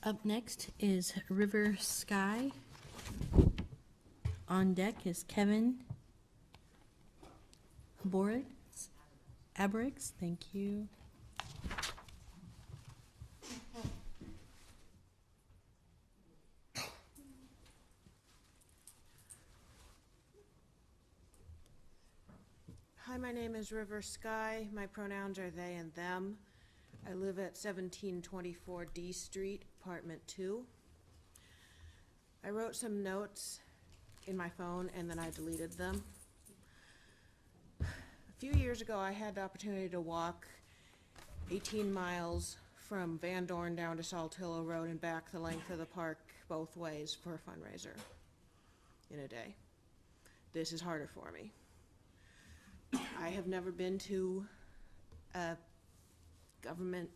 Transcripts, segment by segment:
Up next is River Sky. On deck is Kevin Aberix, thank you. Hi, my name is River Sky. My pronouns are they and them. I live at 1724 D Street, apartment 2. I wrote some notes in my phone and then I deleted them. A few years ago, I had the opportunity to walk 18 miles from Van Dorn down to Saltillo Road and back the length of the park both ways for a fundraiser in a day. This is harder for me. I have never been to a government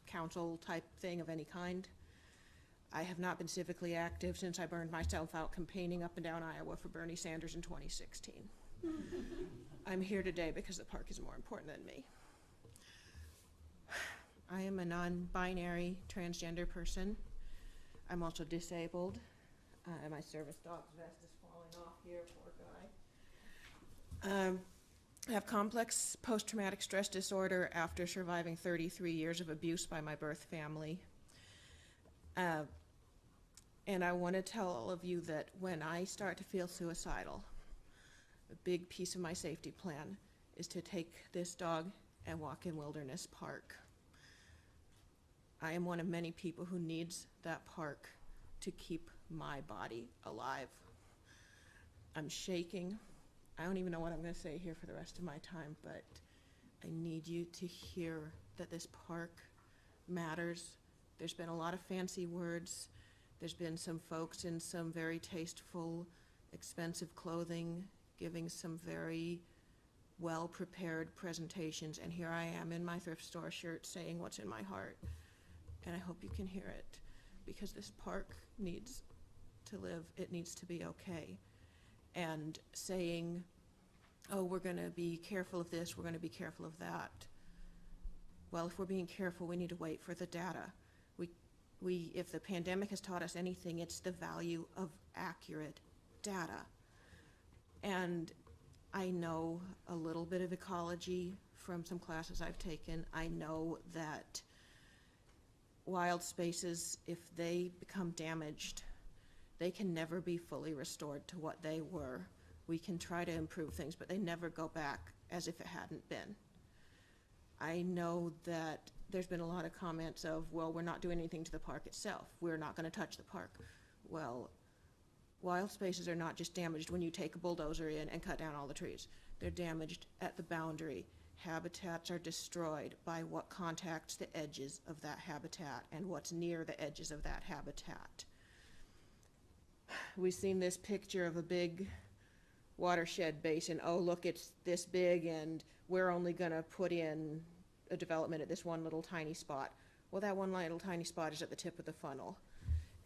council type thing of any kind. I have not been civically active since I burned myself out campaigning up and down Iowa for Bernie Sanders in 2016. I'm here today because the park is more important than me. I am a non-binary transgender person. I'm also disabled. My service dog's vest is falling off here, poor guy. I have complex post-traumatic stress disorder after surviving 33 years of abuse by my birth family. And I want to tell all of you that when I start to feel suicidal, a big piece of my safety plan is to take this dog and walk in Wilderness Park. I am one of many people who needs that park to keep my body alive. I'm shaking. I don't even know what I'm going to say here for the rest of my time, but I need you to hear that this park matters. There's been a lot of fancy words. There's been some folks in some very tasteful, expensive clothing giving some very well-prepared presentations, and here I am in my thrift store shirt saying what's in my heart. And I hope you can hear it, because this park needs to live. It needs to be okay. And saying, oh, we're going to be careful of this, we're going to be careful of that. Well, if we're being careful, we need to wait for the data. If the pandemic has taught us anything, it's the value of accurate data. And I know a little bit of ecology from some classes I've taken. I know that wild spaces, if they become damaged, they can never be fully restored to what they were. We can try to improve things, but they never go back as if it hadn't been. I know that there's been a lot of comments of, well, we're not doing anything to the park itself. We're not going to touch the park. Well, wild spaces are not just damaged when you take a bulldozer in and cut down all the trees. They're damaged at the boundary. Habitats are destroyed by what contacts the edges of that habitat and what's near the edges of that habitat. We've seen this picture of a big watershed basin. Oh, look, it's this big and we're only going to put in a development at this one little tiny spot. Well, that one little tiny spot is at the tip of the funnel.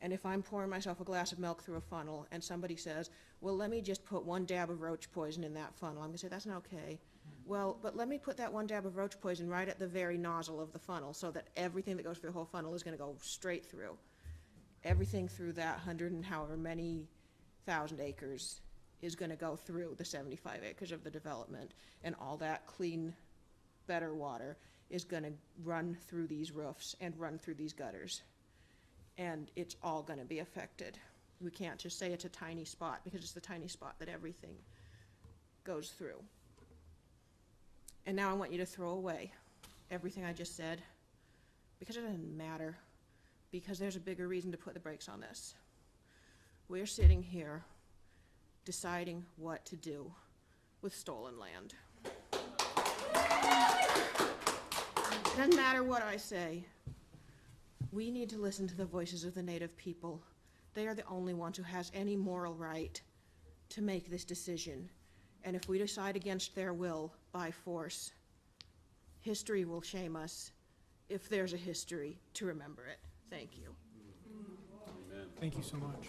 And if I'm pouring myself a glass of milk through a funnel and somebody says, well, let me just put one dab of roach poison in that funnel, I'm going to say, that's not okay. Well, but let me put that one dab of roach poison right at the very nozzle of the funnel so that everything that goes through the whole funnel is going to go straight through. Everything through that 100 and however many thousand acres is going to go through the 75 acres of the development, and all that clean, better water is going to run through these roofs and run through these gutters. And it's all going to be affected. We can't just say it's a tiny spot, because it's the tiny spot that everything goes through. And now I want you to throw away everything I just said, because it doesn't matter, because there's a bigger reason to put the brakes on this. We're sitting here deciding what to do with stolen land. It doesn't matter what I say. We need to listen to the voices of the Native people. They are the only ones who has any moral right to make this decision. And if we decide against their will by force, history will shame us if there's a history to remember it. Thank you. Thank you so much.